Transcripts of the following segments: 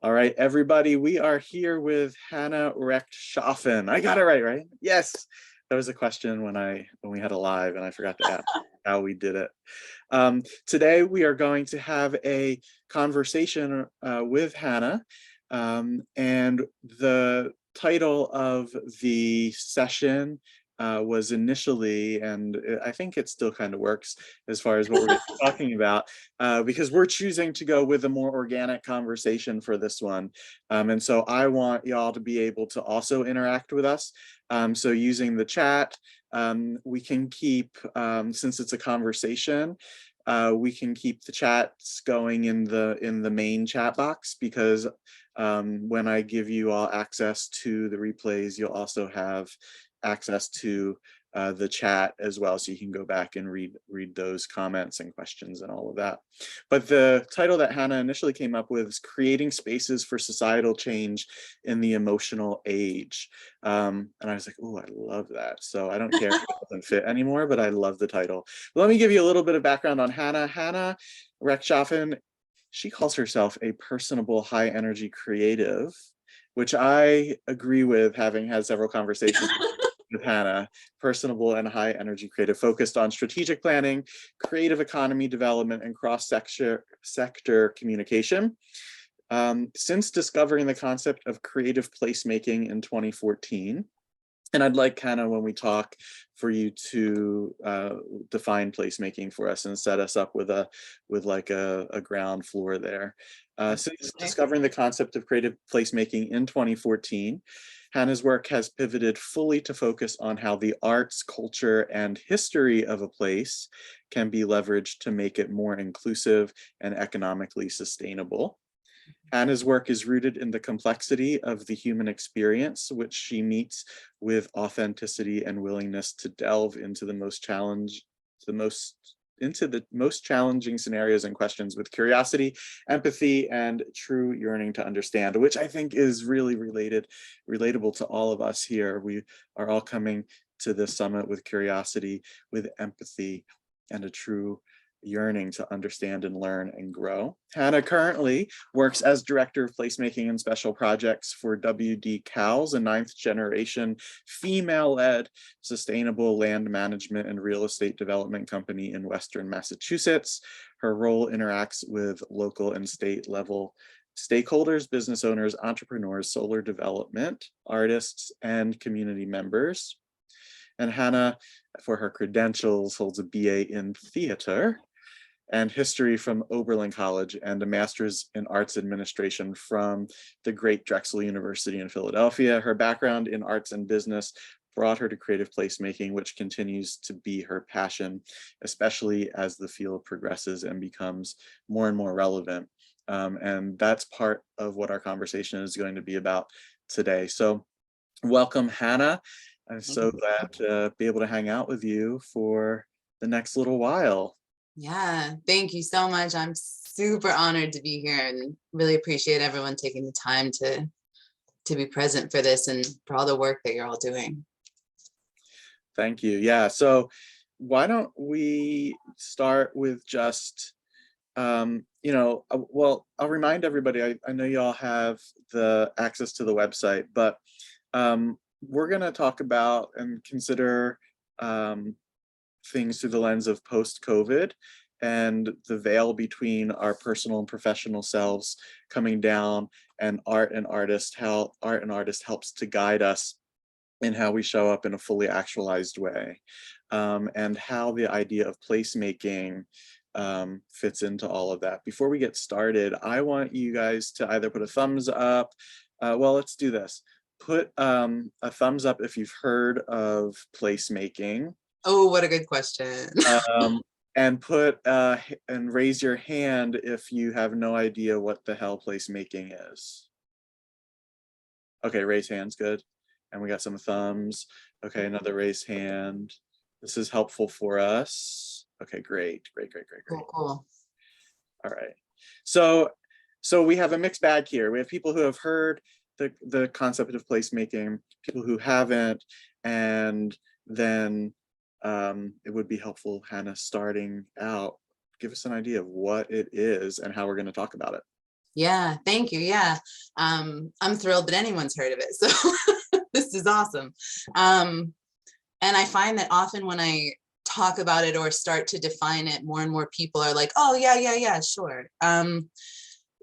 All right, everybody, we are here with Hannah Rechtschaffen. I got it right, right? Yes. That was a question when we had a live and I forgot to ask how we did it. Today we are going to have a conversation with Hannah, and the title of the session was initially, and I think it still kind of works as far as what we're talking about, because we're choosing to go with a more organic conversation for this one. And so I want y'all to be able to also interact with us. So using the chat, we can keep, since it's a conversation, we can keep the chats going in the main chat box, because when I give you all access to the replays, you'll also have access to the chat as well, so you can go back and read those comments and questions and all of that. But the title that Hannah initially came up with is Creating Spaces for Societal Change in the Emotional Age. And I was like, oh, I love that. So I don't care if it doesn't fit anymore, but I love the title. But let me give you a little bit of background on Hannah. Hannah Rechtschaffen, she calls herself a personable, high energy creative, which I agree with, having had several conversations with Hannah. Personable and high energy creative, focused on strategic planning, creative economy development, and cross-sector communication. Since discovering the concept of creative placemaking in 2014, and I'd like, kind of, when we talk, for you to define placemaking for us and set us up with like a ground floor there. Since discovering the concept of creative placemaking in 2014, Hannah's work has pivoted fully to focus on how the arts, culture, and history of a place can be leveraged to make it more inclusive and economically sustainable. Hannah's work is rooted in the complexity of the human experience, which she meets with authenticity and willingness to delve into the most challenging scenarios and questions with curiosity, empathy, and true yearning to understand, which I think is really relatable to all of us here. We are all coming to this summit with curiosity, with empathy, and a true yearning to understand and learn and grow. Hannah currently works as Director of Placemaking and Special Projects for W.D. Cowles, a 9th generation female-led sustainable land management and real estate development company in Western Massachusetts. Her role interacts with local and state level stakeholders, business owners, entrepreneurs, solar development, artists, and community members. And Hannah, for her credentials, holds a BA in theater and history from Oberlin College and a master's in arts administration from the great Drexel University in Philadelphia. Her background in arts and business brought her to creative placemaking, which continues to be her passion, especially as the field progresses and becomes more and more relevant. And that's part of what our conversation is going to be about today. So welcome, Hannah. I'm so glad to be able to hang out with you for the next little while. Yeah, thank you so much. I'm super honored to be here and really appreciate everyone taking the time to be present for this and for all the work that you're all doing. Thank you. Yeah, so why don't we start with just, well, I'll remind everybody, I know you all have the access to the website, but we're going to talk about and consider things through the lens of post-COVID and the veil between our personal and professional selves coming down, and art and artist, how art and artist helps to guide us in how we show up in a fully actualized way, and how the idea of placemaking fits into all of that. Before we get started, I want you guys to either put a thumbs up, well, let's do this. Put a thumbs up if you've heard of placemaking. Oh, what a good question. And put and raise your hand if you have no idea what the hell placemaking is. Okay, raise hands, good. And we got some thumbs. Okay, another raised hand. This is helpful for us. Okay, great. Cool. All right. So we have a mixed bag here. We have people who have heard the concept of placemaking, people who haven't, and then it would be helpful, Hannah, starting out, give us an idea of what it is and how we're going to talk about it. Yeah, thank you. Yeah. I'm thrilled that anyone's heard of it. So this is awesome. Um, and I find that often when I talk about it or start to define it, more and more people are like, oh, yeah, yeah, yeah, sure. Right.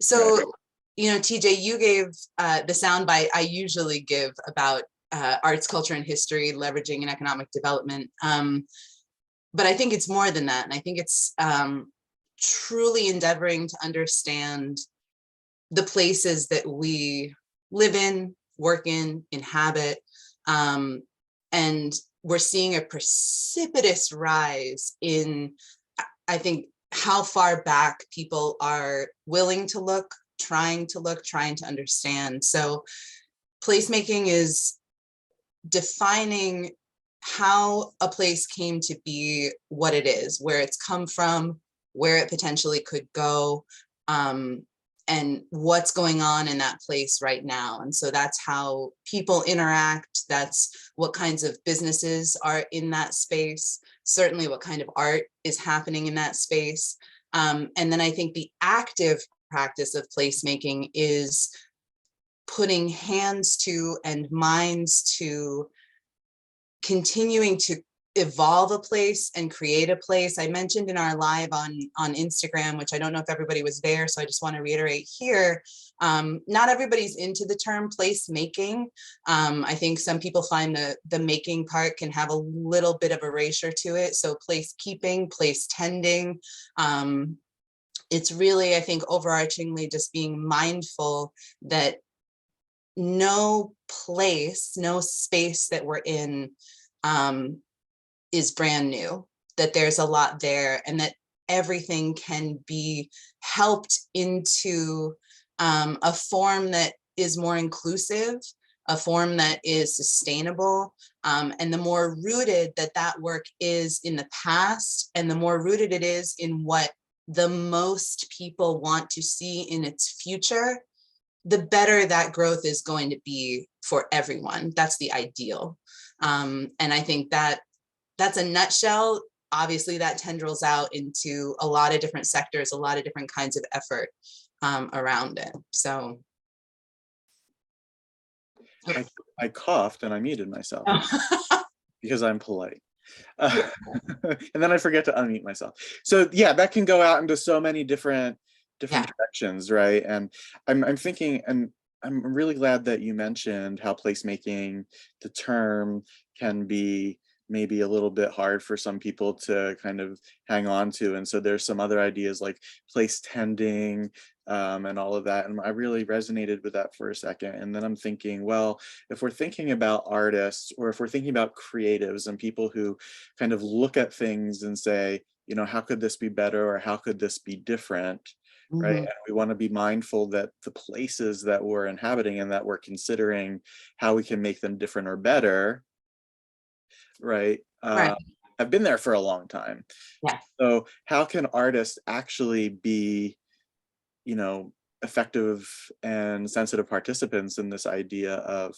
So, TJ, you gave the soundbite I usually give about arts, culture, and history, leveraging in economic development. But I think it's more than that. And I think it's truly endeavoring to understand the places that we live in, work in, inhabit. And we're seeing a precipitous rise in, I think, how far back people are willing to look, trying to understand. So placemaking is defining how a place came to be what it is, where it's come from, where it potentially could go, and what's going on in that place right now. And so that's how people interact. That's what kinds of businesses are in that space, certainly what kind of art is happening in that space. And then I think the active practice of placemaking is putting hands to and minds to continuing to evolve a place and create a place. I mentioned in our live on Instagram, which I don't know if everybody was there, so I just want to reiterate here, not everybody's into the term place making. I think some people find the making part can have a little bit of erasure to it. So place keeping, place tending. It's really, I think, overarchingly just being mindful that no place, no space that we're in is brand new, that there's a lot there, and that everything can be helped into a form that is more inclusive, a form that is sustainable. And the more rooted that work is in the past, and the more rooted it is in what the most people want to see in its future, the better that growth is going to be for everyone. That's the ideal. And I think that's a nutshell. Obviously, that tendrils out into a lot of different sectors, a lot of different kinds of effort around it. So. I coughed and I muted myself because I'm polite. And then I forget to unmute myself. So yeah, that can go out into so many different Yeah. directions, right? And I'm thinking, and I'm really glad that you mentioned how placemaking, the term, can be maybe a little bit hard for some people to kind of hang on to. And so there's some other ideas like place tending, and all of that. And I really resonated with that for a second. And then I'm thinking, well, if we're thinking about artists, or if we're thinking about creatives and people who kind of look at things and say, how could this be better, or how could this be different? Right. Mm-hmm. And we want to be mindful that the places that we're inhabiting and that we're considering how we can make them different or better, right, Right. have been there for a long time. Yeah. So how can artists actually be, effective and sensitive participants in this idea of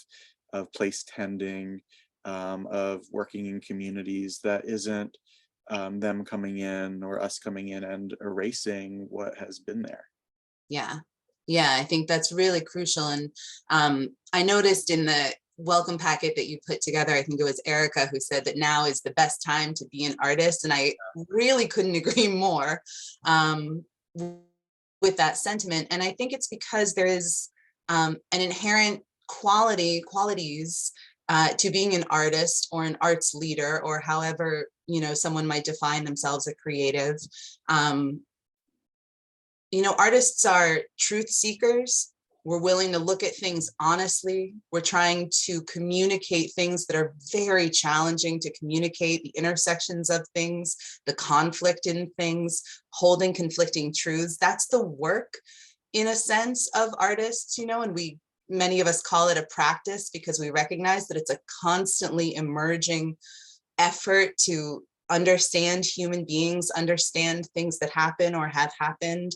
place tending, of working in communities that isn't them coming in or us coming in and erasing what has been there? Yeah. Yeah, I think that's really crucial. And I noticed in the welcome packet that you put together, I think it was Erica who said that now is the best time to be an artist. And I really couldn't agree more with that sentiment. And I think it's because there is an inherent qualities to being an artist or an arts leader, or however, someone might define themselves a creative. Artists are truth seekers. We're willing to look at things honestly. We're trying to communicate things that are very challenging to communicate, the intersections of things, the conflict in things, holding conflicting truths. That's the work, in a sense, of artists, and many of us call it a practice because we recognize that it's a constantly emerging effort to understand human beings, understand things that happen or have happened.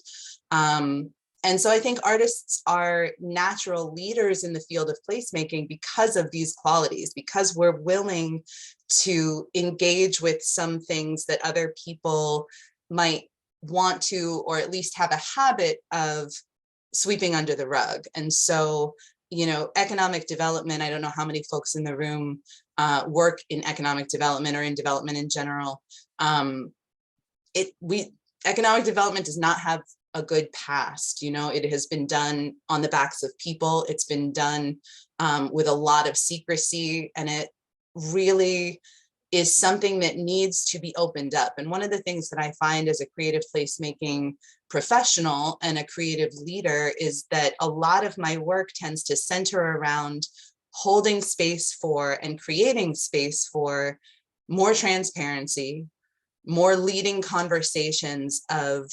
And so I think artists are natural leaders in the field of placemaking because of these qualities, because we're willing to engage with some things that other people might want to, or at least have a habit of sweeping under the rug. And so, you know, economic development, I don't know how many folks in the room work in economic development or in development in general. Economic development does not have a good past. You know, it has been done on the backs of people. It's been done with a lot of secrecy, and it really is something that needs to be opened up. And one of the things that I find as a creative placemaking professional and a creative leader is that a lot of my work tends to center around holding space for and creating space for more transparency, more leading conversations of,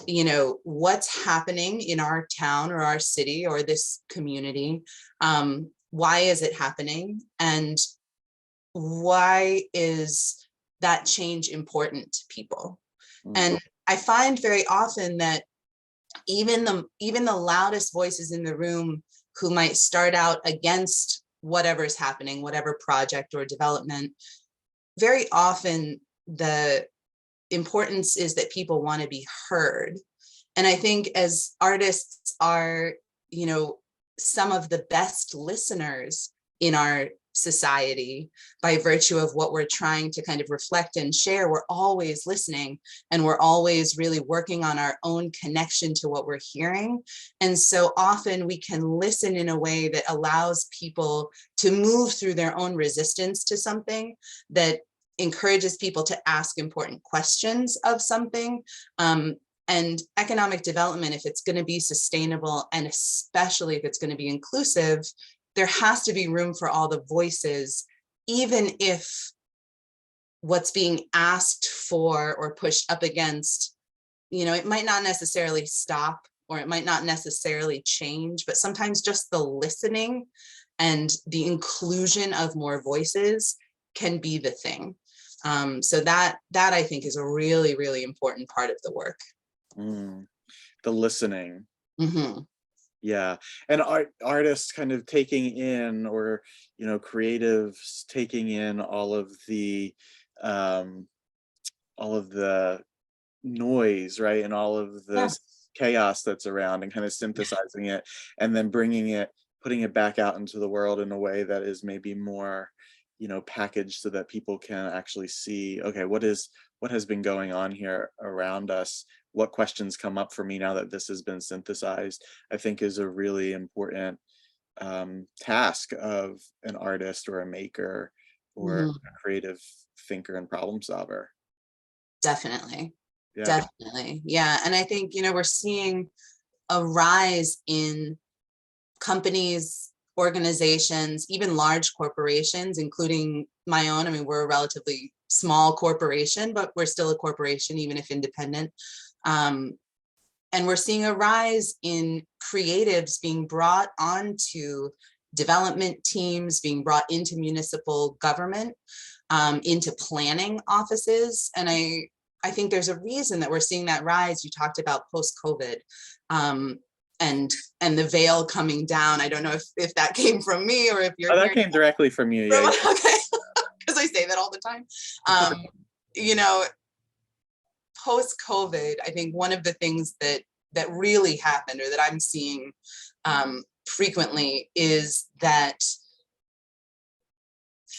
you know, what's happening in our town or our city or this community. Why is it happening? And why is that change important to people? And I find very often that even the loudest voices in the room who might start out against whatever's happening, whatever project or development, very often the importance is that people want to be heard. And I think as artists are, you know, some of the best listeners in our society by virtue of what we're trying to kind of reflect and share. We're always listening, and we're always really working on our own connection to what we're hearing. And so often we can listen in a way that allows people to move through their own resistance to something, that encourages people to ask important questions of something. And economic development, if it's going to be sustainable, and especially if it's going to be inclusive, there has to be room for all the voices, even if what's being asked for or pushed up against, you know, it might not necessarily stop, or it might not necessarily change, but sometimes just the listening and the inclusion of more voices can be the thing. So that I think is a really, really important part of the work. The listening. Mm-hmm. Yeah. And artists kind of taking in, or, you know, creatives taking in all of the noise, right? And all of the Yeah. chaos that's around, and kind of synthesizing it, and then putting it back out into the world in a way that is maybe more, you know, packaged, so that people can actually see, okay, what has been going on here around us? What questions come up for me now that this has been synthesized? I think is a really important task of an artist or a maker or Mm-hmm. a creative thinker and problem solver. Definitely. Yeah. Definitely. Yeah. And I think, you know, we're seeing a rise in companies, organizations, even large corporations, including my own. I mean, we're a relatively small corporation, but we're still a corporation, even if independent. And we're seeing a rise in creatives being brought onto development teams, being brought into municipal government, into planning offices. And I think there's a reason that we're seeing that rise. You talked about post-COVID, and the veil coming down. I don't know if that came from me, or if you're Oh, that hearing came directly from you. from, Yeah. okay, because I say that all the time. You know, post-COVID, I think one of the things that really happened, or that I'm seeing frequently, is that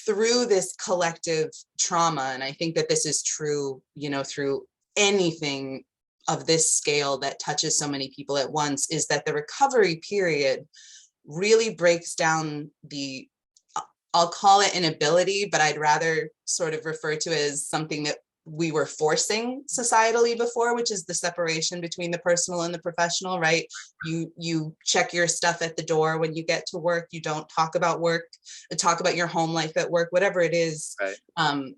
through this collective trauma, and I think that this is true, you know, through anything of this scale that touches so many people at once, is that the recovery period really breaks down the, I'll call it an ability, but I'd rather sort of refer to it as something that we were forcing societally before, which is the separation between the personal and the professional, right? You check your stuff at the door when you get to work. You don't talk about work, talk about your home life at work, whatever it is. Right.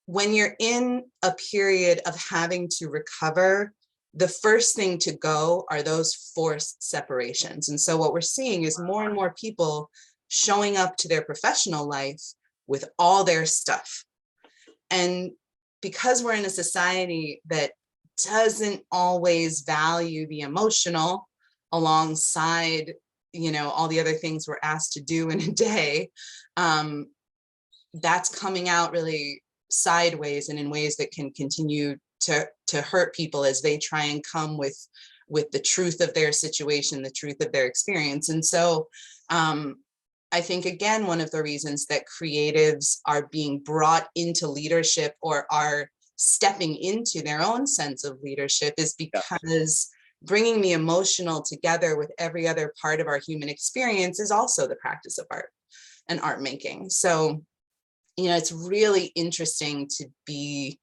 When you're in a period of having to recover, the first thing to go are those forced separations. And so what we're seeing is more and more people showing up to their professional life with all their stuff. And because we're in a society that doesn't always value the emotional alongside, you know, all the other things we're asked to do in a day, that's coming out really sideways and in ways that can continue to hurt people as they try and come with with the truth of their situation, the truth of their experience. And so I think, again, one of the reasons that creatives are being brought into leadership or are stepping into their own sense of leadership is Yeah. because bringing the emotional together with every other part of our human experience is also the practice of art and art making. So, it's really interesting to be,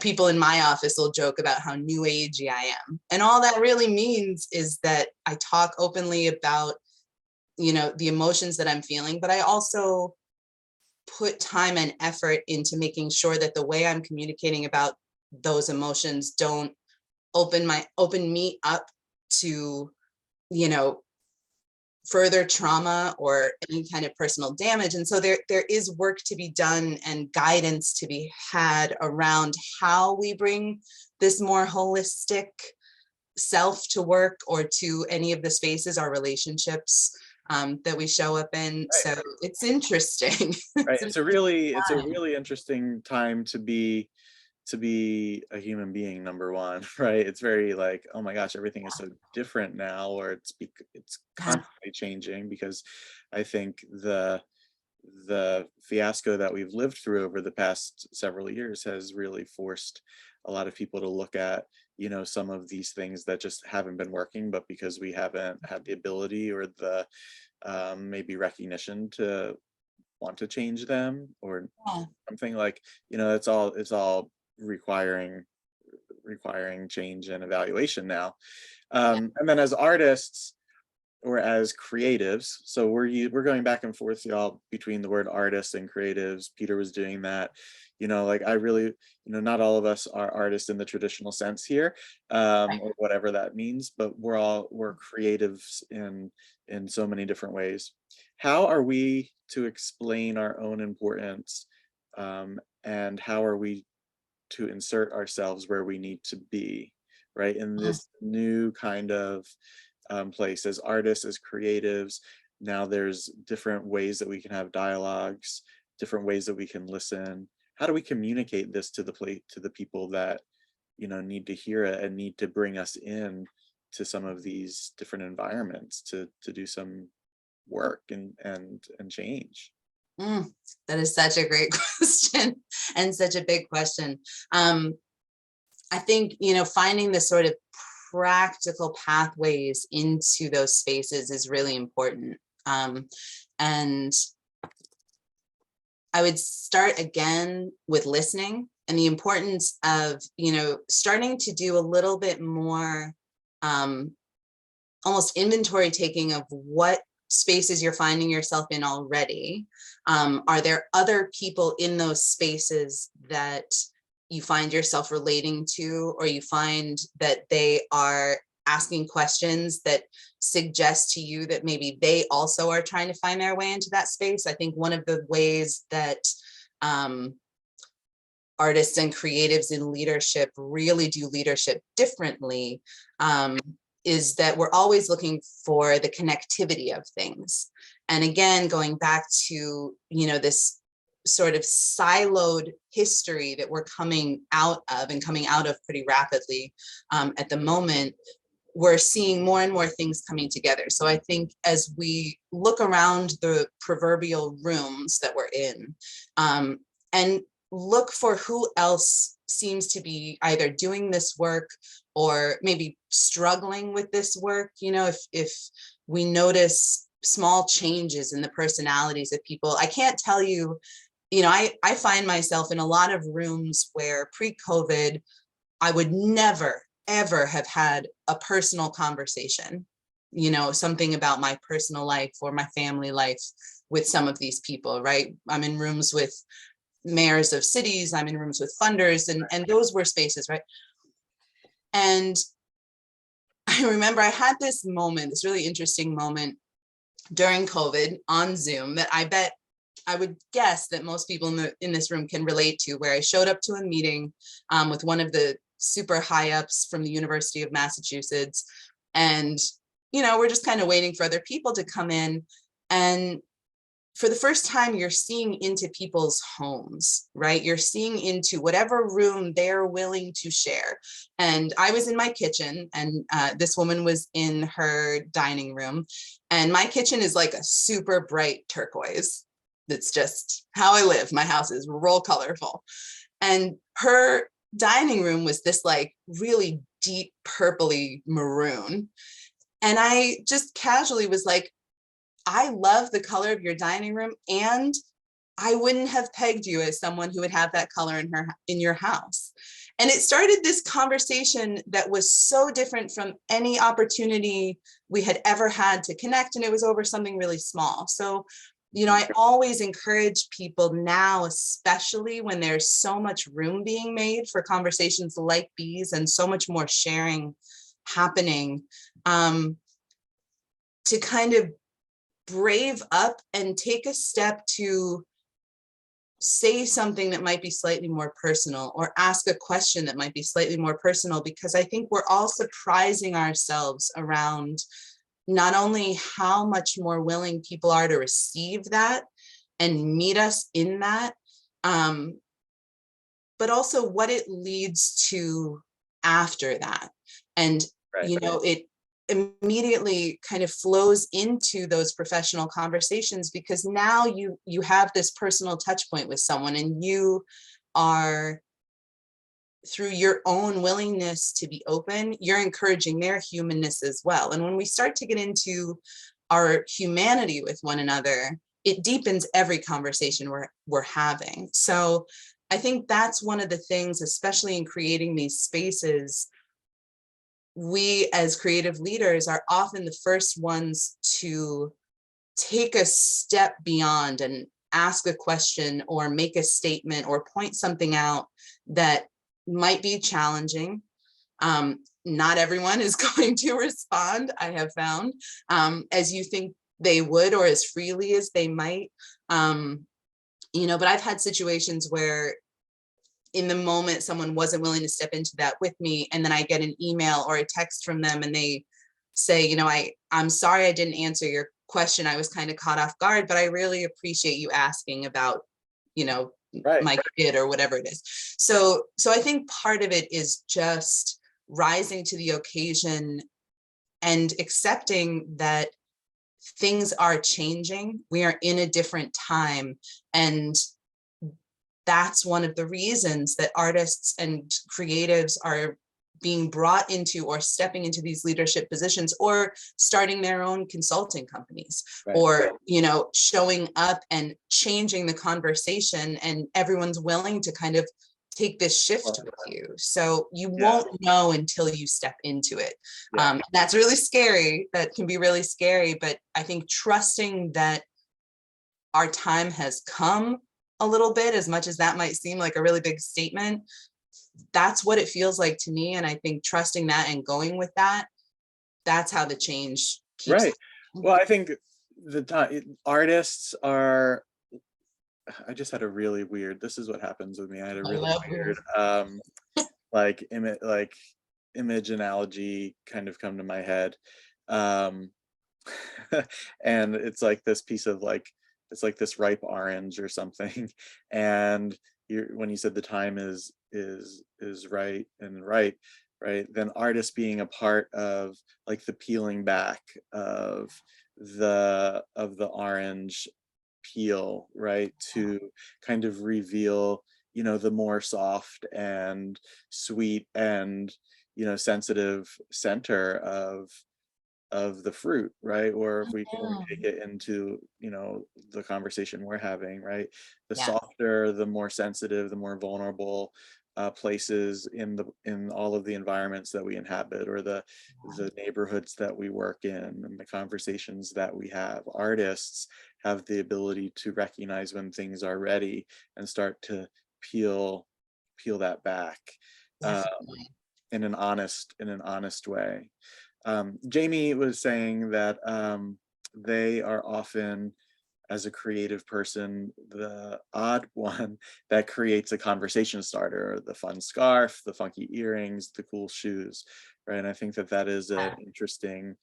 people in my office will joke about how new agey I am. And all that really means is that I talk openly about, the emotions that I'm feeling, but I also put time and effort into making sure that the way I'm communicating about those emotions don't open me up to, further trauma or any kind of personal damage. And so there is work to be done and guidance to be had around how we bring this more holistic self to work or to any of the spaces, our relationships that we show up in. Right. So it's interesting. Right. It's a really interesting time to be a human being, number one, right? It's very like, oh my gosh, everything is so different now, or it's Yeah. constantly changing, because I think the fiasco that we've lived through over the past several years has really forced a lot of people to look at, some of these things that just haven't been working, but because we haven't had the ability or the maybe recognition to want to change them or Yeah. something, like, it's all requiring change and evaluation now. And then as artists or as creatives, so we're going back and forth, y'all, between the word artist and creatives. Peter was doing that. Like, I really, not all of us are artists in the traditional sense here, or whatever that means, but we're creatives in so many different ways. How are we to explain our own importance, and how are we to insert ourselves where we need to be, right, in this new kind of place as artists, as creatives? Now there's different ways that we can have dialogues, different ways that we can listen. How do we communicate this to the people that need to hear it and need to bring us in to some of these different environments to do some work and change? That is such a great question and such a big question. I think, finding the sort of practical pathways into those spaces is really important. And I would start again with listening and the importance of, starting to do a little bit more almost inventory taking of what spaces you're finding yourself in already. Are there other people in those spaces that you find yourself relating to, or you find that they are asking questions that suggest to you that maybe they also are trying to find their way into that space? I think one of the ways that artists and creatives in leadership really do leadership differently is that we're always looking for the connectivity of things. And again, going back to, this sort of siloed history that we're coming out of and coming out of pretty rapidly at the moment, we're seeing more and more things coming together. So I think as we look around the proverbial rooms that we're in, and look for who else seems to be either doing this work or maybe struggling with this work, if we notice small changes in the personalities of people. I can't tell you, I find myself in a lot of rooms where pre-COVID, I would never, ever have had a personal conversation, something about my personal life or my family life with some of these people, right? I'm in rooms with mayors of cities, I'm in rooms with funders, and those were spaces, right? And I remember I had this really interesting moment during COVID on Zoom that I would guess that most people in this room can relate to, where I showed up to a meeting with one of the super high ups from the University of Massachusetts. And, we're just kind of waiting for other people to come in. And for the first time, you're seeing into people's homes, right? You're seeing into whatever room they're willing to share. And I was in my kitchen, and this woman was in her dining room. And my kitchen is like a super bright turquoise. That's just how I live. My house is real colorful. And her dining room was this like really deep purpley maroon. And I just casually was like, I love the color of your dining room, and I wouldn't have pegged you as someone who would have that color in your house. And it started this conversation that was so different from any opportunity we had ever had to connect, and it was over something really small. So, you know, I always encourage people now, especially when there's so much room being made for conversations like these and so much more sharing happening, to kind of brave up and take a step to say something that might be slightly more personal, or ask a question that might be slightly more personal, because I think we're all surprising ourselves around not only how much more willing people are to receive that and meet us in that, but also what it leads to after that. And, Right. you know, it immediately kind of flows into those professional conversations, because now you have this personal touch point with someone, and you are, through your own willingness to be open, you're encouraging their humanness as well. And when we start to get into our humanity with one another, it deepens every conversation we're having. So I think that's one of the things, especially in creating these spaces, we as creative leaders are often the first ones to take a step beyond and ask a question or make a statement or point something out that might be challenging. Not everyone is going to respond, I have found, as you think they would, or as freely as they might. You know, but I've had situations where in the moment someone wasn't willing to step into that with me, and then I get an email or a text from them, and they say, you know, I'm sorry I didn't answer your question. I was kind of caught off guard, but I really appreciate you asking about, you know, Right. my kid or whatever it is. So I think part of it is just rising to the occasion and accepting that things are changing. We are in a different time, and that's one of the reasons that artists and creatives are being brought into or stepping into these leadership positions, or starting their own consulting companies, Right. or, you know, showing up and changing the conversation, and everyone's willing to kind of take this shift with you. So you won't know until you step into it. That's really scary. That can be really scary, but I think trusting that our time has come a little bit, as much as that might seem like a really big statement, that's what it feels like to me. And I think trusting that and going with that, that's how the change keeps Right. Well, I think the artists are, I just had a really weird, this is what happens with me. I had a really weird, like image analogy kind of come to my head. Um, and it's like this piece of like, it's like this ripe orange or something. And when you said the time is right and right, then artists being a part of like the peeling back of the orange peel, right, to kind of reveal, you know, the more soft and sweet and, you know, sensitive center of the fruit, right? Or if we when we take it into, you know, the conversation we're having, right? The softer, the more sensitive, the more vulnerable places in all of the environments that we inhabit, or the neighborhoods that we work in, and the conversations that we have. Artists have the ability to recognize when things are ready and start to peel that back, um, in an honest way. Jamie was saying that they are often, as a creative person, the odd one that creates a conversation starter, the fun scarf, the funky earrings, the cool shoes, right? And I think that that is an interesting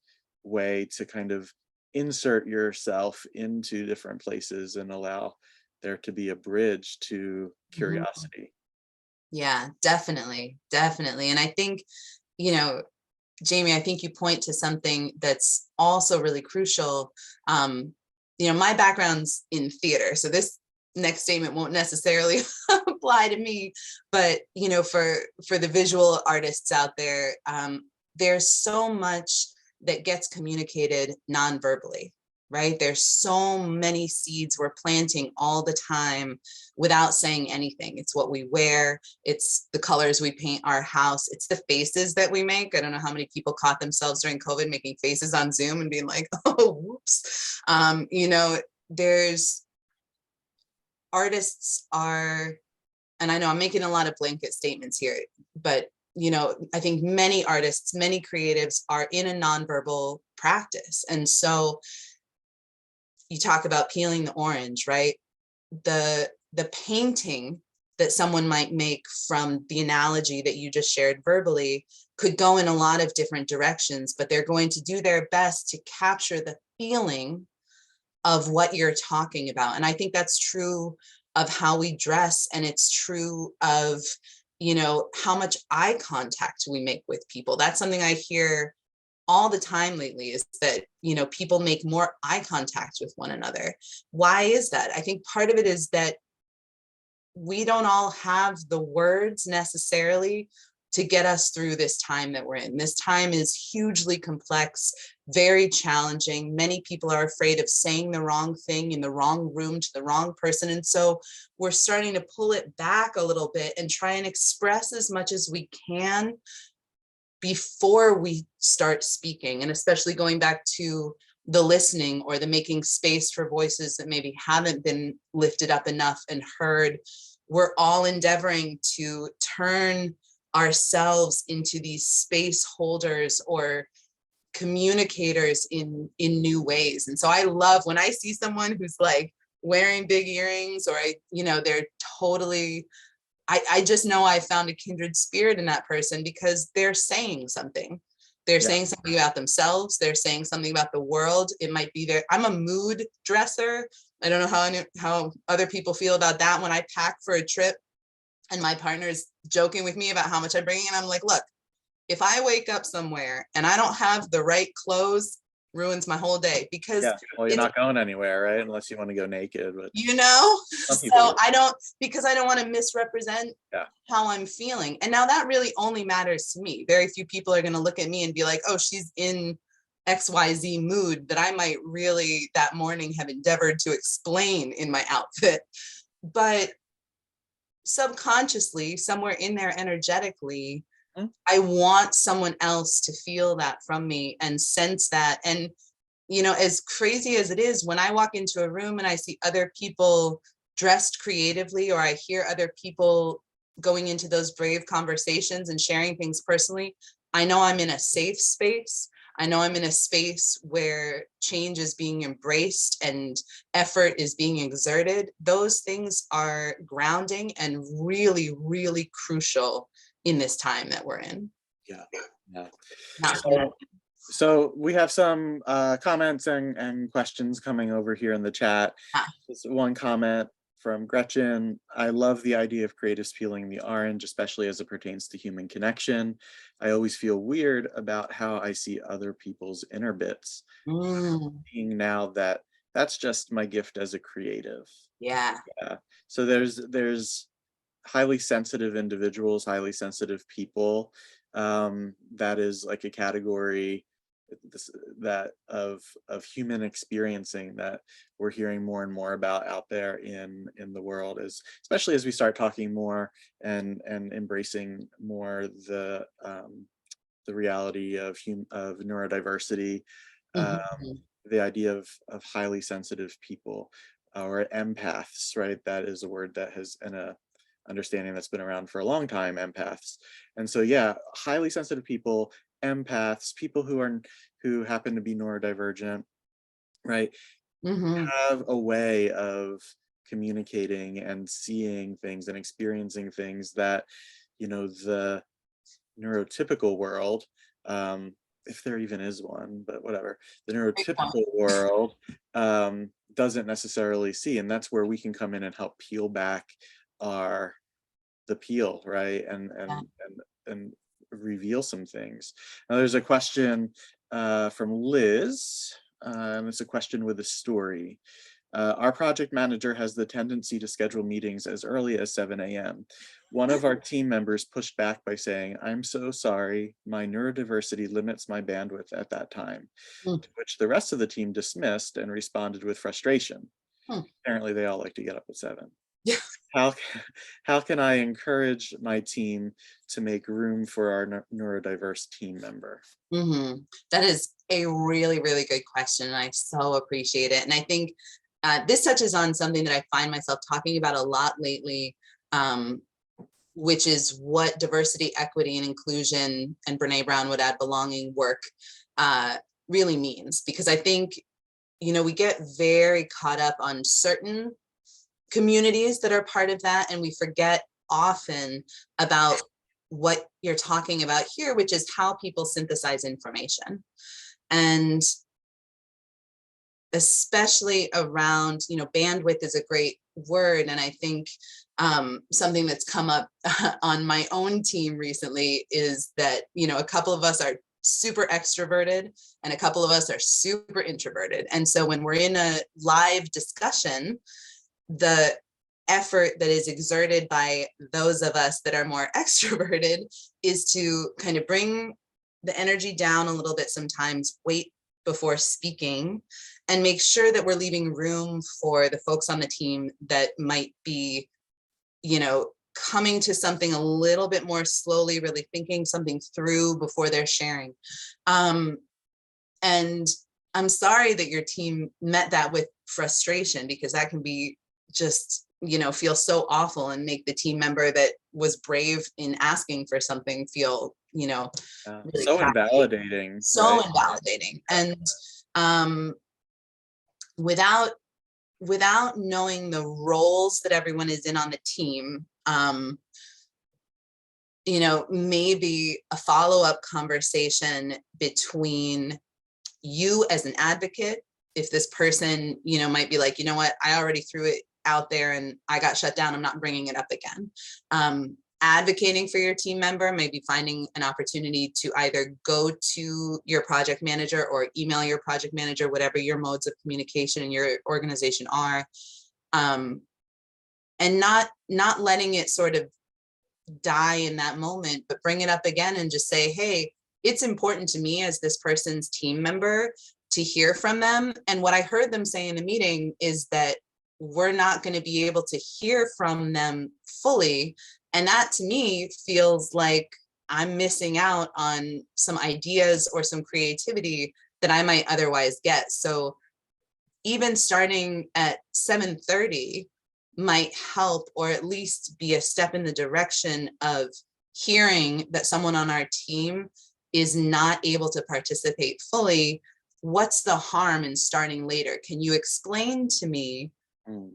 way to kind of insert yourself into different places and allow there to be a bridge to Mhm. curiosity. Yeah, definitely, definitely. And I think, you know, Jamie, I think you point to something that's also really crucial. Um, my background's in theater, so this next statement won't necessarily apply to me, but for the visual artists out there, there's so much that gets communicated non-verbally, right? There's so many seeds we're planting all the time without saying anything. It's what we wear, it's the colors we paint our house, it's the faces that we make. I don't know how many people caught themselves during COVID making faces on Zoom and being like, oh, whoops. There's artists are, and I know I'm making a lot of blanket statements here, but I think many artists, many creatives are in a nonverbal practice. And so you talk about peeling the orange, right? The painting that someone might make from the analogy that you just shared verbally could go in a lot of different directions, but they're going to do their best to capture the feeling of what you're talking about. And I think that's true of how we dress, and it's true of how much eye contact we make with people. That's something I hear all the time lately, is that people make more eye contact with one another. Why is that? I think part of it is that we don't all have the words necessarily to get us through this time that we're in. This time is hugely complex, very challenging. Many people are afraid of saying the wrong thing in the wrong room to the wrong person. And so we're starting to pull it back a little bit and try and express as much as we can before we start speaking. And especially going back to the listening or the making space for voices that maybe haven't been lifted up enough and heard. We're all endeavoring to turn ourselves into these space holders or communicators in new ways. And so I love when I see someone who's like wearing big earrings, or they're totally, I just know I found a kindred spirit in that person, because they're saying something. They're Yeah. saying something about themselves. They're saying something about the world. It might be I'm a mood dresser. I don't know how other people feel about that. When I pack for a trip and my partner's joking with me about how much I'm bringing, and I'm like, look, if I wake up somewhere and I don't have the right clothes, ruins my whole day, because Yeah. Well, you're it's, not going anywhere, right? Unless you want to go naked, but some people so do. because I don't want to misrepresent Yeah. how I'm feeling. And now that really only matters to me. Very few people are going to look at me and be like, oh, she's in XYZ mood that I might really that morning have endeavored to explain in my outfit. But subconsciously, somewhere in there energetically, Mhm. I want someone else to feel that from me and sense that. And as crazy as it is, when I walk into a room and I see other people dressed creatively, or I hear other people going into those brave conversations and sharing things personally, I know I'm in a safe space. I know I'm in a space where change is being embraced and effort is being exerted. Those things are grounding and really, really crucial in this time that we're in. Yeah. Yeah. Not for So, so we have some comments and questions coming over here in the chat. nothing. Just one comment from Gretchen. I love the idea of creatives peeling the orange, especially as it pertains to human connection. I always feel weird about how I see other people's inner bits, Mm, being now that that's just my gift as a creative. yeah. Yeah. So there's highly sensitive individuals, highly sensitive people. That is like a category this, that of human experiencing that we're hearing more and more about out there in the world, is especially as we start talking more and embracing more the reality of neurodiversity, um, Mhm. the idea of highly sensitive people, or empaths, right? That is a word that has and a understanding that's been around for a long time, empaths. And so yeah, highly sensitive people, empaths, people who happen to be neurodivergent, right, Mhm. have a way of communicating and seeing things and experiencing things that the neurotypical world, um, if there even is one, but whatever, the Great point. neurotypical world doesn't necessarily see. And that's where we can come in and help peel back our the peel, right? Yeah. And reveal some things. Now there's a question from Liz, and it's a question with a story. Our project manager has the tendency to schedule meetings as early as 7 a.m. One of our team members pushed back by saying, "I'm so sorry, my neurodiversity limits my bandwidth at that time," Mm, to which the rest of the team dismissed and responded with frustration. mm. Apparently they all like to get up at 7. Yeah. How, how can I encourage my team to make room for our neurodiverse team member? That is a really, really good question. And I so appreciate it. And I think this touches on something that I find myself talking about a lot lately, um, which is what diversity, equity, and inclusion, and Brene Brown would add belonging work uh, really means. Because I think, we get very caught up on certain communities that are part of that, and we forget often about what you're talking about here, which is how people synthesize information. And especially around, bandwidth is a great word. And I think something that's come up on my own team recently is that, a couple of us are super extroverted and a couple of us are super introverted. And so when we're in a live discussion, the effort that is exerted by those of us that are more extroverted is to kind of bring the energy down a little bit sometimes, wait before speaking, and make sure that we're leaving room for the folks on the team that might be, coming to something a little bit more slowly, really thinking something through before they're sharing. And I'm sorry that your team met that with frustration, because that can be just, feel so awful and make the team member that was brave in asking for something feel, really So crappy. invalidating, So right? invalidating. And without knowing the roles that everyone is in on the team, maybe a follow-up conversation between you as an advocate, if this person, might be like, what, I already threw it out there and I got shut down, I'm not bringing it up again. Advocating for your team member, maybe finding an opportunity to either go to your project manager or email your project manager, whatever your modes of communication in your organization are, and not letting it sort of die in that moment, but bring it up again and just say, hey, it's important to me as this person's team member to hear from them. And what I heard them say in the meeting is that we're not going to be able to hear from them fully. And that to me feels like I'm missing out on some ideas or some creativity that I might otherwise get. So even starting at 7:30 might help, or at least be a step in the direction of hearing that someone on our team is not able to participate fully. What's the harm in starting later? Can you explain to me Mm.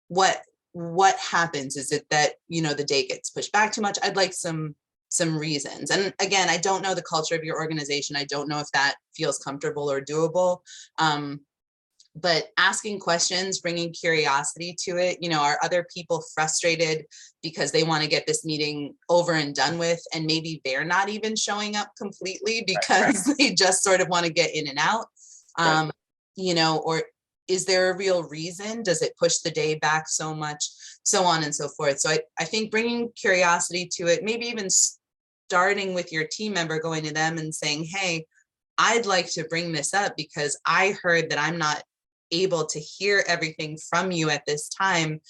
what happens? Is it that, the day gets pushed back too much? I'd like some reasons. And again, I don't know the culture of your organization. I don't know if that feels comfortable or doable. But asking questions, bringing curiosity to it. Are other people frustrated because they want to get this meeting over and done with, and maybe they're not even showing up completely because they just sort of want to get in and out? Right. Or is there a real reason? Does it push the day back so much? So on and so forth. So I think bringing curiosity to it, maybe even starting with your team member, going to them and saying, hey, I'd like to bring this up because I heard that I'm not able to hear everything from you at this time.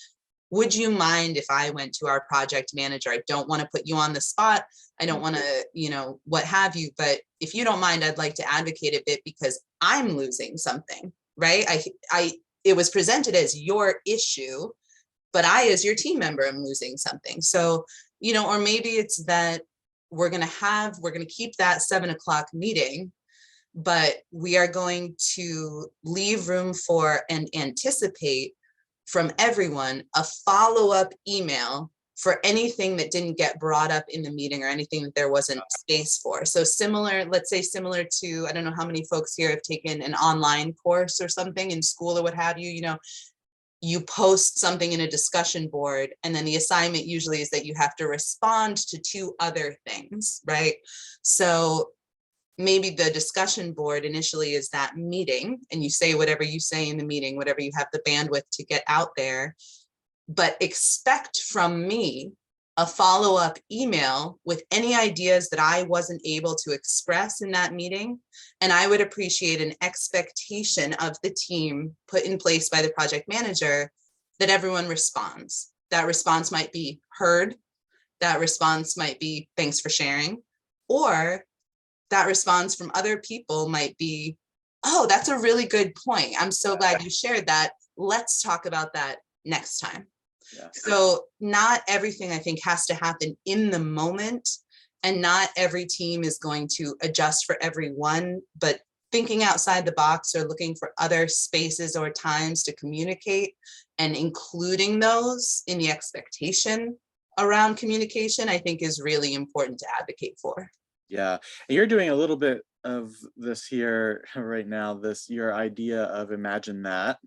Would you mind if I went to our project manager? I don't want to put you on the spot. I don't want to, what have you, but if you don't mind, I'd like to advocate a bit because I'm losing something, right? It was presented as your issue, but I, as your team member, am losing something. So, or maybe it's that we're going to keep that 7 o'clock meeting, but we are going to leave room for and anticipate from everyone a follow-up email for anything that didn't get brought up in the meeting or anything that there wasn't space for. So similar, let's say similar to, I don't know how many folks here have taken an online course or something in school or what have you, you know, you post something in a discussion board, and then the assignment usually is that you have to respond to 2 other things, right? So maybe the discussion board initially is that meeting, and you say whatever you say in the meeting, whatever you have the bandwidth to get out there, but expect from me a follow-up email with any ideas that I wasn't able to express in that meeting. And I would appreciate an expectation of the team put in place by the project manager that everyone responds. That response might be heard. That response might be thanks for sharing. Or that response from other people might be, oh, that's a really good point. I'm so glad you shared that. Let's talk about that next time. Yeah. So not everything, I think, has to happen in the moment, and not every team is going to adjust for everyone, but thinking outside the box or looking for other spaces or times to communicate and including those in the expectation around communication, I think is really important to advocate for. Yeah, and you're doing a little bit of this here right now, your idea of imagine that.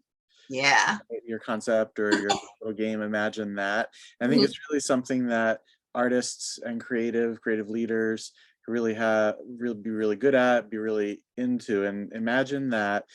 Yeah. Your concept or your little game, imagine that. I think Mhm. it's really something that artists and creative leaders really be really good at, be really into. And imagine that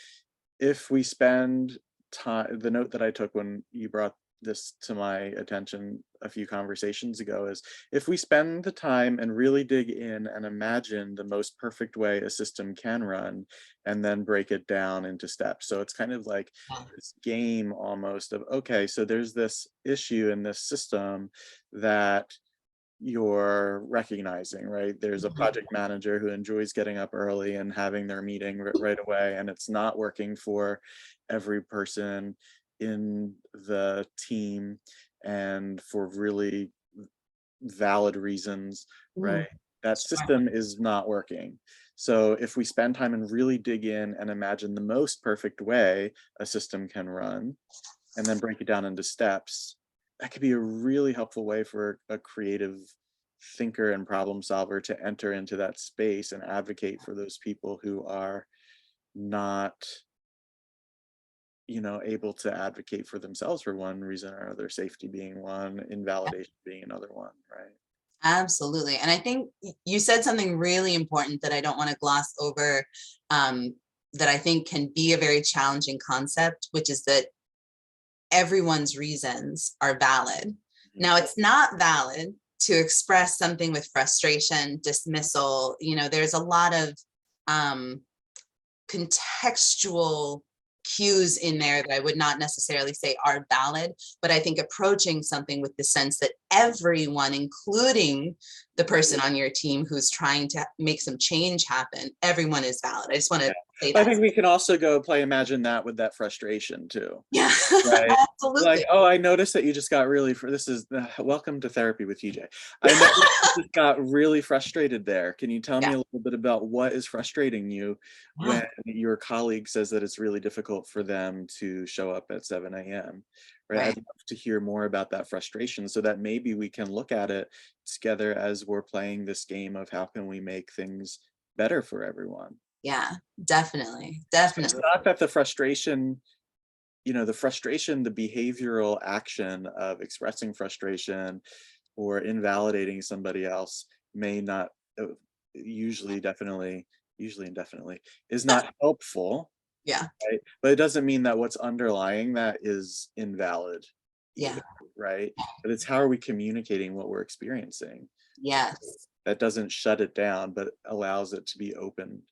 if we spend time, the note that I took when you brought this to my attention a few conversations ago is, if we spend the time and really dig in and imagine the most perfect way a system can run, and then break it down into steps. So it's kind of like this game almost of, okay, so there's this issue in this system that you're recognizing, right? There's a project manager who enjoys getting up early and having their meeting right away, and it's not working for every person in the team, and for really valid reasons, Mhm. right? That system is not working. So if we spend time and really dig in and imagine the most perfect way a system can run, and then break it down into steps, that could be a really helpful way for a creative thinker and problem solver to enter into that space and advocate for those people who are not, able to advocate for themselves for one reason or other, safety being one, invalidation being another one, right? Absolutely. And I think you said something really important that I don't want to gloss over, that I think can be a very challenging concept, which is that everyone's reasons are valid. Now, it's not valid to express something with frustration, dismissal. You know, there's a lot of contextual cues in there that I would not necessarily say are valid, but I think approaching something with the sense that everyone, including the person on your team who's trying to make some change happen, everyone is valid. I just want to say I that. think we can also go play imagine that with that frustration too. Yeah, Right. Like, absolutely. oh, I noticed that you just got really this is welcome to therapy with TJ. I noticed you just got really frustrated there. Can you tell me Yeah. a little bit about what is frustrating you when Yeah. your colleague says that it's really difficult for them to show up at 7 a.m. Right? Right. I'd love to hear more about that frustration so that maybe we can look at it together as we're playing this game of how can we make things better for everyone. Yeah, definitely. So it's Definitely. not that the frustration, the behavioral action of expressing frustration or invalidating somebody else may not, uh, usually and definitely is not helpful, Yeah. right? But it doesn't mean that what's underlying that is invalid Yeah. either, right? But it's how are we communicating what we're experiencing? Yes. That doesn't shut it down, but allows it to be Right. opened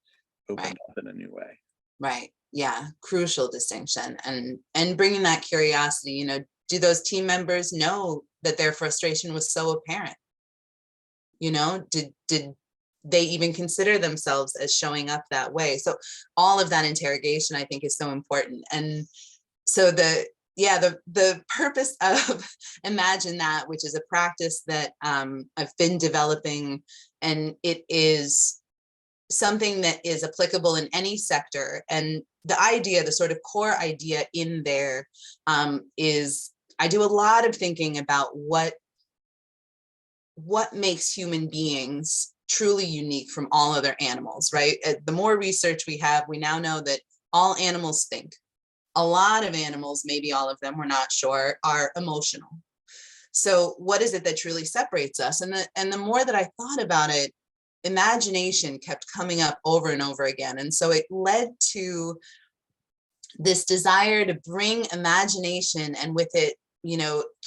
up in a new way. Right. Yeah. Crucial distinction. And bringing that curiosity, you know, do those team members know that their frustration was so apparent? You know, did they even consider themselves as showing up that way? So all of that interrogation, I think, is so important. And so the purpose of imagine that, which is a practice that I've been developing, and it is something that is applicable in any sector. And the idea, the sort of core idea in there, is I do a lot of thinking about what what makes human beings truly unique from all other animals, right? The more research we have, we now know that all animals think. A lot of animals, maybe all of them, we're not sure, are emotional. So what is it that truly separates us? And the more that I thought about it, imagination kept coming up over and over again. And so it led to this desire to bring imagination, and with it,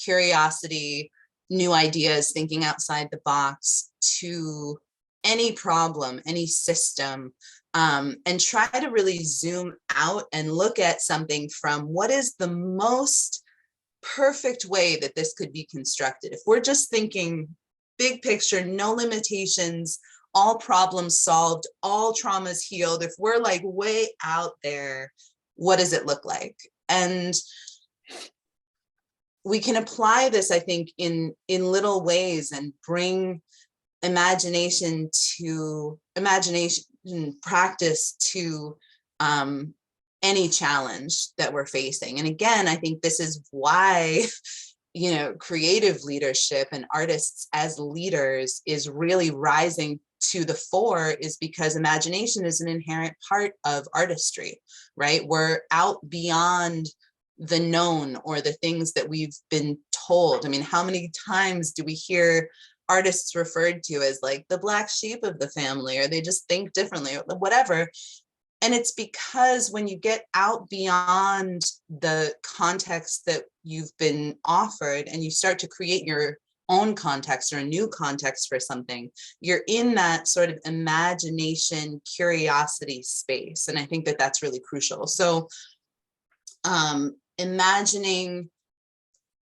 curiosity, new ideas, thinking outside the box, to any problem, any system, and try to really zoom out and look at something from what is the most perfect way that this could be constructed. If we're just thinking big picture, no limitations, all problems solved, all traumas healed, if we're like way out there, what does it look like? And we can apply this, I think, in little ways, and bring imagination practice to any challenge that we're facing. And again, I think this is why creative leadership and artists as leaders is really rising to the fore, is because imagination is an inherent part of artistry, right? We're out beyond the known or the things that we've been told. I mean, how many times do we hear artists referred to as like the black sheep of the family, or they just think differently, or whatever? And it's because when you get out beyond the context that you've been offered and you start to create your own context or a new context for something, you're in that sort of imagination, curiosity space. And I think that that's really crucial. So imagining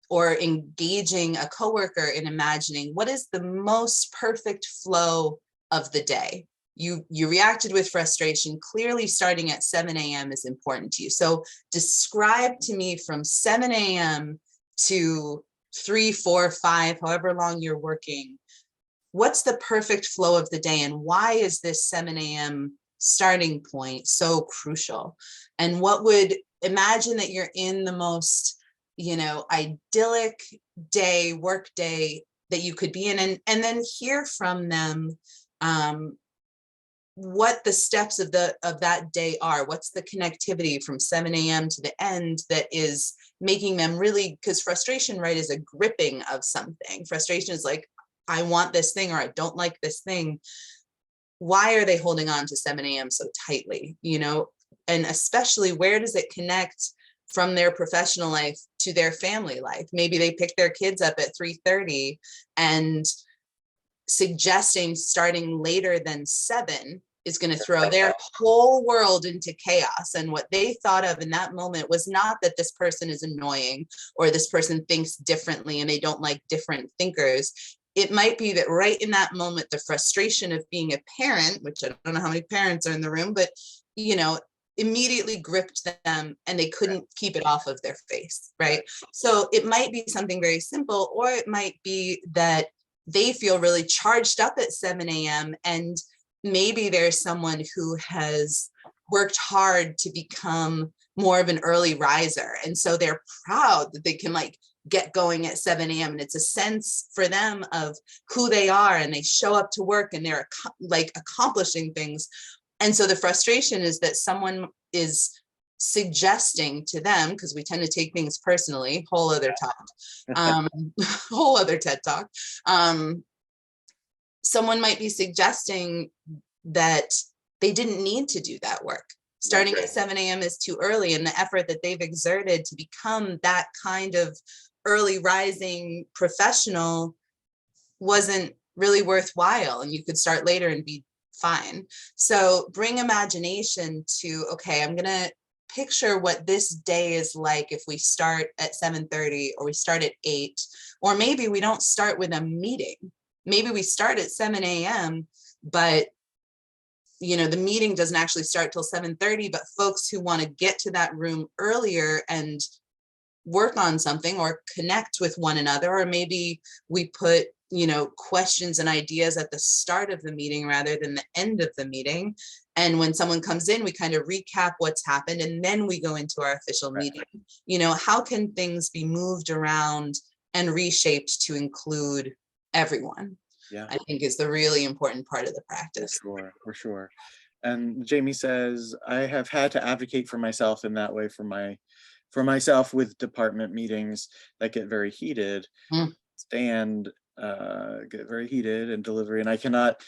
or engaging a coworker in imagining what is the most perfect flow of the day. You reacted with frustration. Clearly starting at 7 a.m. is important to you. So describe to me from 7 a.m. to 3, 4, 5, however long you're working, what's the perfect flow of the day, and why is this 7 a.m. starting point so crucial? And what would, imagine that you're in the most, idyllic day, work day that you could be in, and then hear from them what the steps of that day are. What's the connectivity from 7 a.m. to the end that is making them really, because frustration, right, is a gripping of something. Frustration is like, I want this thing, or I don't like this thing. Why are they holding on to 7 a.m. so tightly? And especially, where does it connect from their professional life to their family life? Maybe they pick their kids up at 3:30, and suggesting starting later than 7 is going to throw their whole world into chaos. And what they thought of in that moment was not that this person is annoying or this person thinks differently and they don't like different thinkers. It might be that right in that moment, the frustration of being a parent, which I don't know how many parents are in the room, but immediately gripped them and they couldn't keep it off of their face, right? So it might be something very simple, or it might be that they feel really charged up at 7 a.m. and maybe there's someone who has worked hard to become more of an early riser. And so they're proud that they can get going at 7 a.m. And it's a sense for them of who they are, and they show up to work and they're accomplishing things. And so the frustration is that someone is suggesting to them, because we tend to take things personally, whole other talk, whole other TED talk. Someone might be suggesting that they didn't need to do that work. Starting at 7 a.m. is too early, and the effort that they've exerted to become that kind of early rising professional wasn't really worthwhile, and you could start later and be fine. So bring imagination to, okay, I'm gonna picture what this day is like if we start at 7:30 or we start at 8, or maybe we don't start with a meeting. Maybe we start at 7 a.m., but the meeting doesn't actually start till 7:30, but folks who want to get to that room earlier and work on something or connect with one another, or maybe we put questions and ideas at the start of the meeting rather than the end of the meeting. And when someone comes in, we kind of recap what's happened, and then we go into our official meeting. How can things be moved around and reshaped to include everyone? Yeah, I think is the really important part of the for practice. sure, for sure. And Jamie says, I have had to advocate for myself in that way for myself with department meetings that get very heated, Mm, stand get very heated and delivery, and I cannot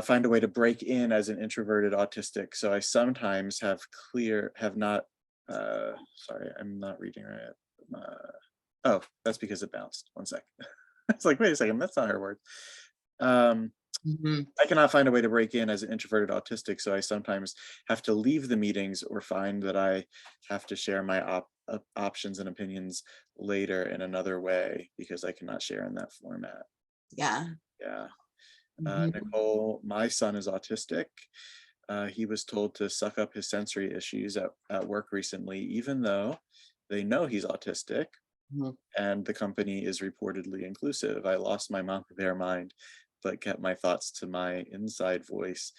find a way to break in as an introverted autistic. So I sometimes have not. Sorry, I'm not reading right. Oh, that's because it bounced. One sec. It's like, wait a second, that's not her word. Um, mhm. I cannot find a way to break in as an introverted autistic, so I sometimes have to leave the meetings or find that I have to share my options and opinions later in another way because I cannot share in that format. Yeah. Yeah. Mhm. Nicole, my son is autistic. He was told to suck up his sensory issues at work recently, even though they know he's autistic Mhm. and the company is reportedly inclusive. I lost my mom their mind, but kept my thoughts to my inside voice,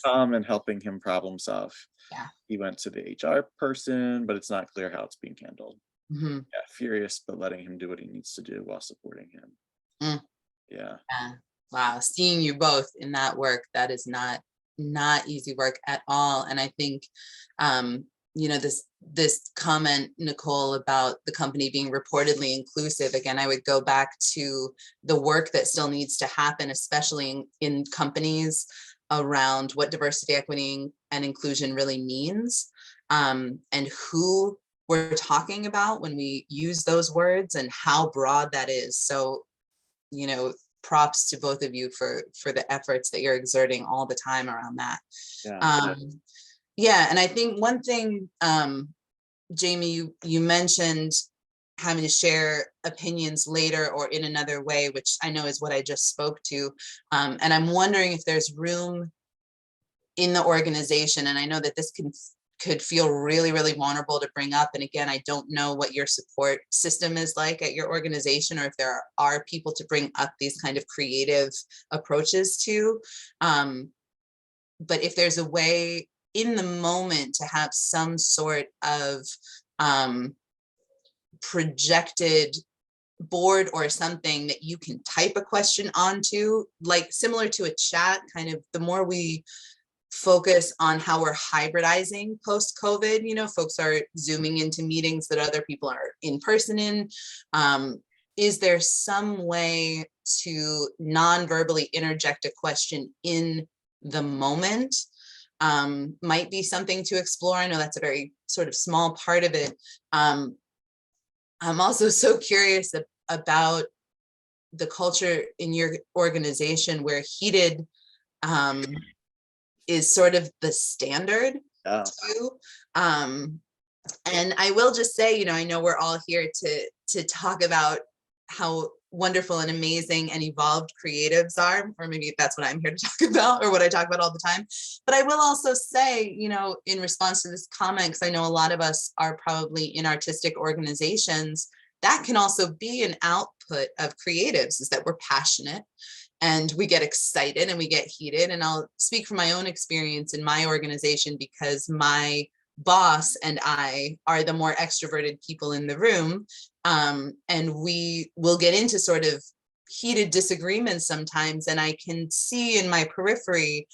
and helping him problem solve. Yeah. He went to the HR person, but it's not clear how it's being handled. Mhm. Yeah, furious, but letting him do what he needs to do while supporting him. Mm. Yeah, Yeah. Wow. Seeing you both in that work, that is not easy work at all. And I think um, this comment, Nicole, about the company being reportedly inclusive, again, I would go back to the work that still needs to happen, especially in companies around what diversity, equity, and inclusion really means, and who we're talking about when we use those words and how broad that is. So, you know, props to both of you for the efforts that you're exerting all the time around that. yeah, Um, yeah, and I think one thing, Jamie, you mentioned having to share opinions later or in another way, which I know is what I just spoke to. And I'm wondering if there's room in the organization, and I know that this could feel really, really vulnerable to bring up. And again, I don't know what your support system is like at your organization, or if there are people to bring up these kind of creative approaches to. But if there's a way in the moment to have some sort of um, projected board or something that you can type a question onto, like similar to a chat, kind of the more we focus on how we're hybridizing post-COVID. You know, folks are zooming into meetings that other people are in person in. Is there some way to non-verbally interject a question in the moment? Might be something to explore. I know that's a very sort of small part of it. I'm also so curious about the culture in your organization where heated um, is sort of the standard yeah, too. Um, and I will just say, you know, I know we're all here to talk about how wonderful and amazing and evolved creatives are, or maybe that's what I'm here to talk about, or what I talk about all the time. But I will also say, you know, in response to this comment, because I know a lot of us are probably in artistic organizations, that can also be an output of creatives, is that we're passionate and we get excited and we get heated. And I'll speak from my own experience in my organization, because my boss and I are the more extroverted people in the room. And we will get into sort of heated disagreements sometimes. And I can see in my periphery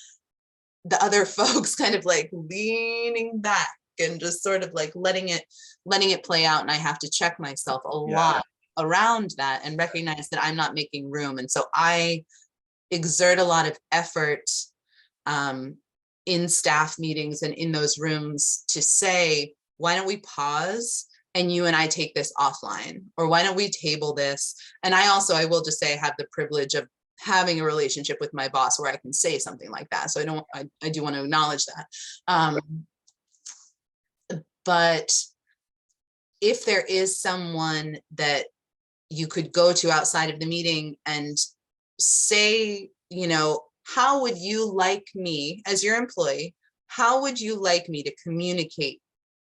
the other folks kind of like leaning back and just sort of like letting it play out. And I have to check myself a yeah, lot around that and recognize that I'm not making room. And so I exert a lot of effort um, in staff meetings and in those rooms to say, why don't we pause and you and I take this offline? Or why don't we table this? And I will just say I have the privilege of having a relationship with my boss where I can say something like that. So I do want to acknowledge that. But if there is someone that you could go to outside of the meeting and say, you know, how would you like me as your employee? How would you like me to communicate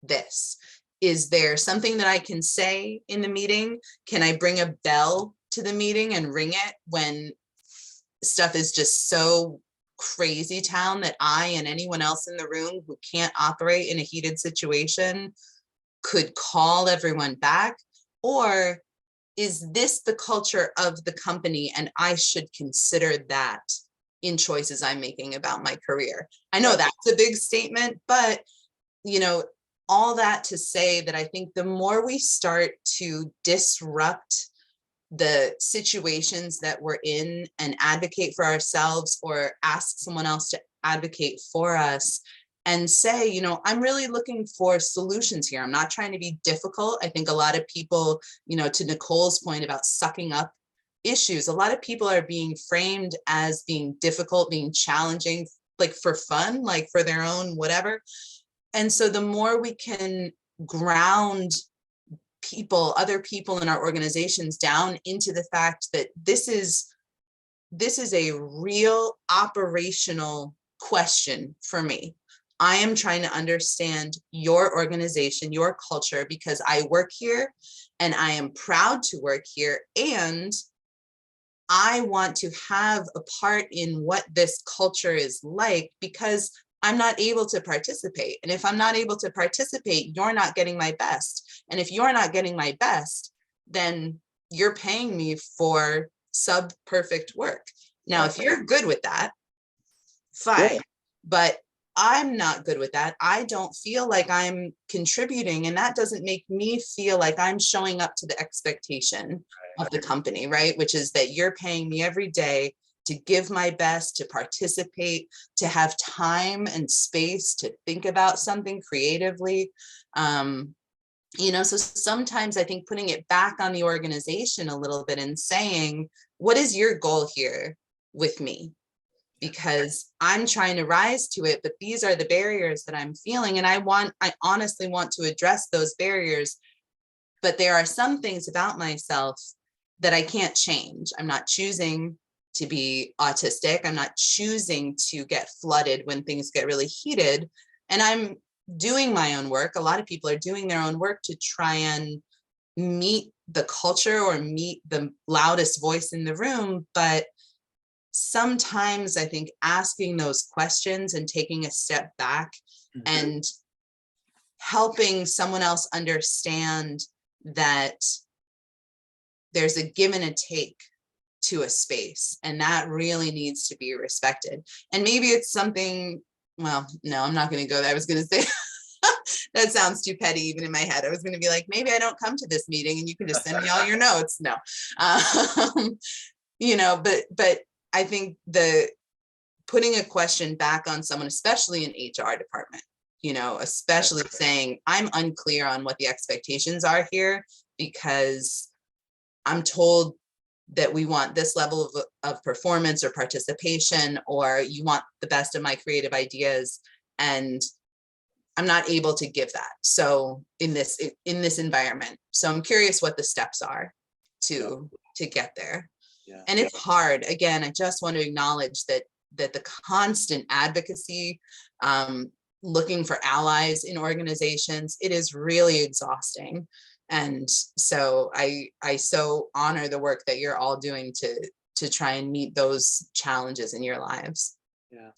this? Is there something that I can say in the meeting? Can I bring a bell to the meeting and ring it when stuff is just so crazy town that I and anyone else in the room who can't operate in a heated situation could call everyone back? Or is this the culture of the company? And I should consider that in choices I'm making about my career. I know that's a big statement, but you know, all that to say that I think the more we start to disrupt the situations that we're in and advocate for ourselves or ask someone else to advocate for us and say, you know, I'm really looking for solutions here. I'm not trying to be difficult. I think a lot of people, you know, to Nicole's point about sucking up issues, a lot of people are being framed as being difficult, being challenging, like for fun, like for their own whatever. And so the more we can ground people, other people in our organizations down into the fact that this is a real operational question for me. I am trying to understand your organization, your culture, because I work here and I am proud to work here. And I want to have a part in what this culture is like because I'm not able to participate. And if I'm not able to participate, you're not getting my best. And if you're not getting my best, then you're paying me for sub-perfect work. Now, if you're good with that, fine. But I'm not good with that. I don't feel like I'm contributing, and that doesn't make me feel like I'm showing up to the expectation of the company, right? Which is that you're paying me every day to give my best, to participate, to have time and space to think about something creatively. You know, so sometimes I think putting it back on the organization a little bit and saying, what is your goal here with me? Because I'm trying to rise to it, but these are the barriers that I'm feeling. And I honestly want to address those barriers, but there are some things about myself that I can't change. I'm not choosing to be autistic. I'm not choosing to get flooded when things get really heated. And I'm doing my own work. A lot of people are doing their own work to try and meet the culture or meet the loudest voice in the room. But sometimes I think asking those questions and taking a step back and helping someone else understand that there's a give and a take to a space, and that really needs to be respected. And maybe it's something, well, no, I'm not going to go there. I was going to say, that sounds too petty even in my head. I was going to be like, maybe I don't come to this meeting and you can just send me all your notes. No, you know, but I think the putting a question back on someone, especially in HR department, you know, especially saying, I'm unclear on what the expectations are here because I'm told that we want this level of performance or participation, or you want the best of my creative ideas. And I'm not able to give that. So in this environment, so I'm curious what the steps are to get there. Yeah. And it's hard. Again, I just want to acknowledge that the constant advocacy, looking for allies in organizations, it is really exhausting. And so I so honor the work that you're all doing to try and meet those challenges in your lives. Yeah.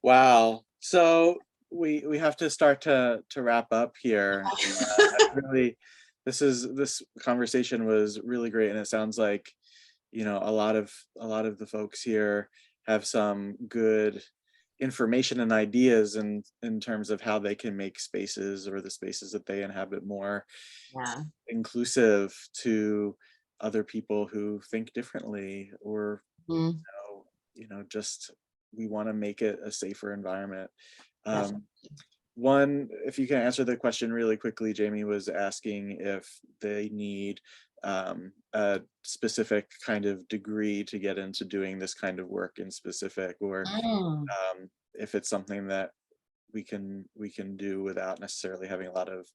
Wow. So we have to start to wrap up here. This conversation was really great, and it sounds like, you know, a lot of the folks here have some good information and ideas in terms of how they can make spaces or the spaces that they inhabit more inclusive to other people who think differently, or you know, just we want to make it a safer environment. One, if you can answer the question really quickly, Jamie was asking if they need a specific kind of degree to get into doing this kind of work in specific, or if it's something that we can do without necessarily having a lot of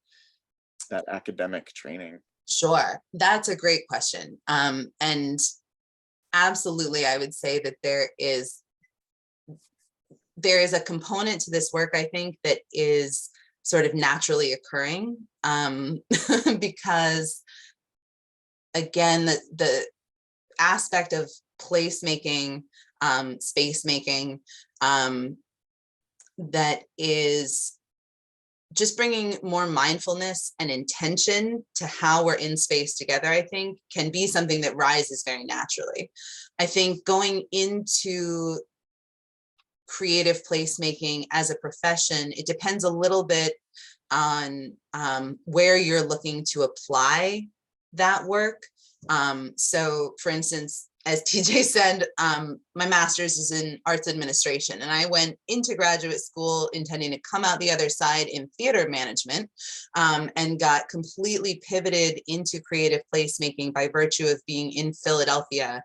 that academic training. Sure, that's a great question. And absolutely, I would say that there is a component to this work, I think, that is sort of naturally occurring, because again, the aspect of placemaking, space making, that is just bringing more mindfulness and intention to how we're in space together, I think, can be something that rises very naturally. I think going into creative placemaking as a profession, it depends a little bit on where you're looking to apply that work. So for instance, as TJ said, my master's is in arts administration, and I went into graduate school intending to come out the other side in theater management, and got completely pivoted into creative placemaking by virtue of being in Philadelphia,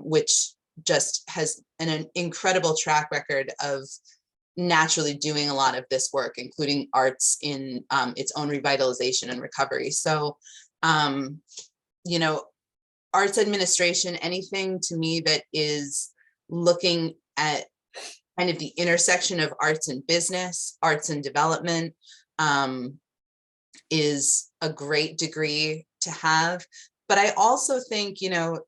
which just has an incredible track record of naturally doing a lot of this work, including arts in its own revitalization and recovery. So, you know, arts administration, anything to me that is looking at kind of the intersection of arts and business, arts and development, is a great degree to have. But I also think, you know,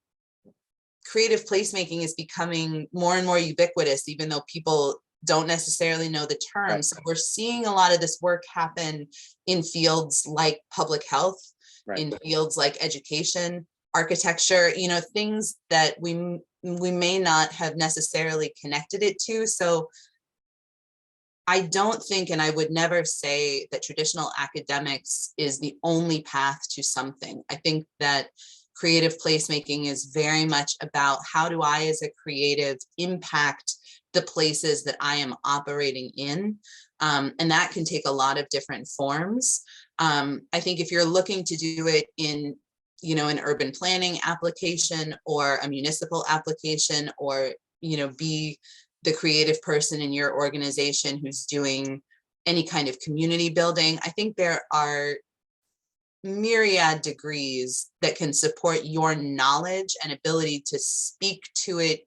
creative placemaking is becoming more and more ubiquitous, even though people don't necessarily know the term. Right. So we're seeing a lot of this work happen in fields like public health, Right. in fields like education, architecture, you know, things that we may not have necessarily connected it to. So I don't think, and I would never say that traditional academics is the only path to something. I think that creative placemaking is very much about how do I as a creative impact the places that I am operating in. And that can take a lot of different forms. I think if you're looking to do it in, you know, an urban planning application or a municipal application, or, you know, be the creative person in your organization who's doing any kind of community building, I think there are myriad degrees that can support your knowledge and ability to speak to it,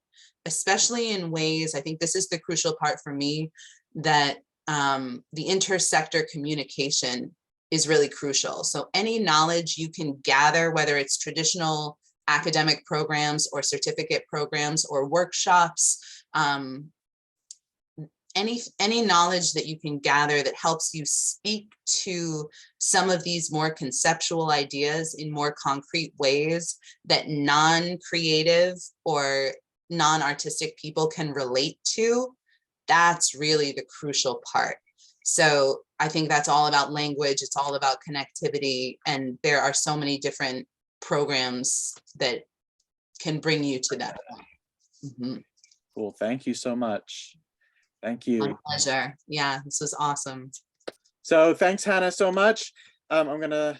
especially in ways, I think this is the crucial part for me, that the intersector communication is really crucial. So any knowledge you can gather, whether it's traditional academic programs or certificate programs or workshops, any knowledge that you can gather that helps you speak to some of these more conceptual ideas in more concrete ways that non-creative or non-artistic people can relate to, that's really the crucial part. So I think that's all about language, it's all about connectivity, and there are so many different programs that can bring you to that point. Mm-hmm. Cool, thank you so much. Thank My you. pleasure. Yeah, this was awesome. So thanks, Hannah, so much. I'm gonna